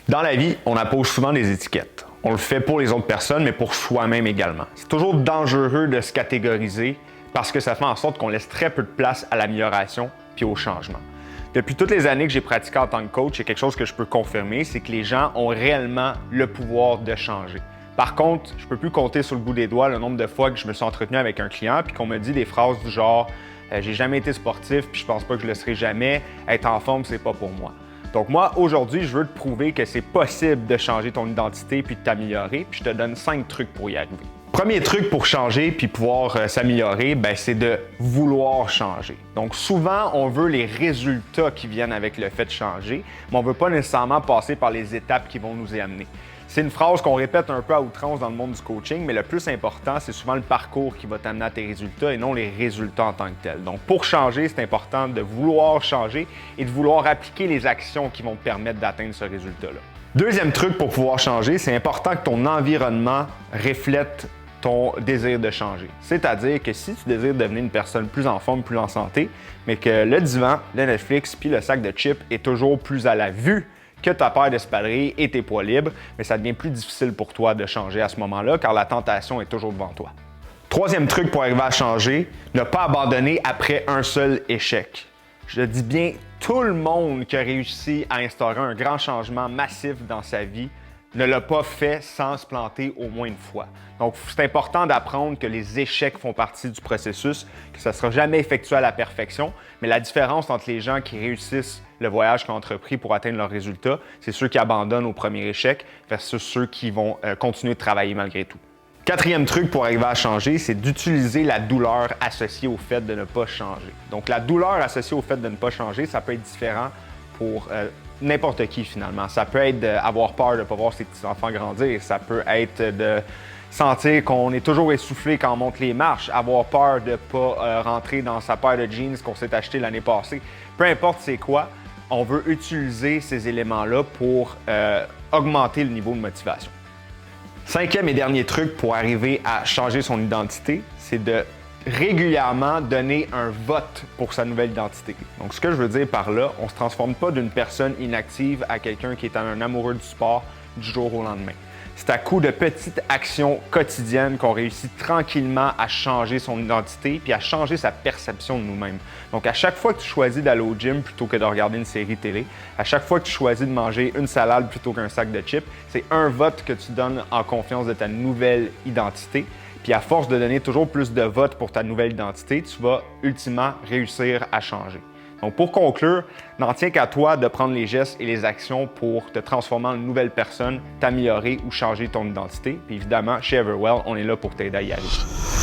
Dans la vie, on appose souvent des étiquettes. On le fait pour les autres personnes, mais pour soi-même également. C'est toujours dangereux de se catégoriser parce que ça fait en sorte qu'on laisse très peu de place à l'amélioration puis au changement. Depuis toutes les années que j'ai pratiqué en tant que coach, il y a quelque chose que je peux confirmer, c'est que les gens ont réellement le pouvoir de changer. Par contre, je ne peux plus compter sur le bout des doigts le nombre de fois que je me suis entretenu avec un client puis qu'on me dit des phrases du genre « j'ai jamais été sportif puis je pense pas que je le serai jamais, être en forme, c'est pas pour moi ». Donc moi, aujourd'hui, je veux te prouver que c'est possible de changer ton identité puis de t'améliorer, puis je te donne 5 trucs pour y arriver. Premier truc pour changer puis pouvoir s'améliorer, c'est de vouloir changer. Donc souvent, on veut les résultats qui viennent avec le fait de changer, mais on ne veut pas nécessairement passer par les étapes qui vont nous y amener. C'est une phrase qu'on répète un peu à outrance dans le monde du coaching, mais le plus important, c'est souvent le parcours qui va t'amener à tes résultats et non les résultats en tant que tels. Donc, pour changer, c'est important de vouloir changer et de vouloir appliquer les actions qui vont te permettre d'atteindre ce résultat-là. Deuxième truc pour pouvoir changer, c'est important que ton environnement reflète ton désir de changer. C'est-à-dire que si tu désires devenir une personne plus en forme, plus en santé, mais que le divan, le Netflix puis le sac de chips est toujours plus à la vue que ta paire d'espadrilles et tes poids libres, mais ça devient plus difficile pour toi de changer à ce moment-là car la tentation est toujours devant toi. Troisième truc pour arriver à changer, ne pas abandonner après un seul échec. Je dis bien, tout le monde qui a réussi à instaurer un grand changement massif dans sa vie ne l'a pas fait sans se planter au moins une fois. Donc, c'est important d'apprendre que les échecs font partie du processus, que ça ne sera jamais effectué à la perfection, mais la différence entre les gens qui réussissent le voyage qu'ils ont entrepris pour atteindre leurs résultats, c'est ceux qui abandonnent au premier échec versus ceux qui vont continuer de travailler malgré tout. Quatrième truc pour arriver à changer, c'est d'utiliser la douleur associée au fait de ne pas changer. Donc, la douleur associée au fait de ne pas changer, ça peut être différent pour n'importe qui finalement. Ça peut être d'avoir peur de ne pas voir ses petits-enfants grandir. Ça peut être de sentir qu'on est toujours essoufflé quand on monte les marches, avoir peur de ne pas rentrer dans sa paire de jeans qu'on s'est acheté l'année passée. Peu importe c'est quoi, on veut utiliser ces éléments-là pour augmenter le niveau de motivation. Cinquième et dernier truc pour arriver à changer son identité, c'est de régulièrement donner un vote pour sa nouvelle identité. Donc, ce que je veux dire par là, on ne se transforme pas d'une personne inactive à quelqu'un qui est un amoureux du sport du jour au lendemain. C'est à coup de petites actions quotidiennes qu'on réussit tranquillement à changer son identité puis à changer sa perception de nous-mêmes. Donc, à chaque fois que tu choisis d'aller au gym plutôt que de regarder une série télé, à chaque fois que tu choisis de manger une salade plutôt qu'un sac de chips, c'est un vote que tu donnes en confiance de ta nouvelle identité. Puis à force de donner toujours plus de votes pour ta nouvelle identité, tu vas ultimement réussir à changer. Donc pour conclure, n'en tient qu'à toi de prendre les gestes et les actions pour te transformer en une nouvelle personne, t'améliorer ou changer ton identité. Puis évidemment, chez Everwell, on est là pour t'aider à y arriver.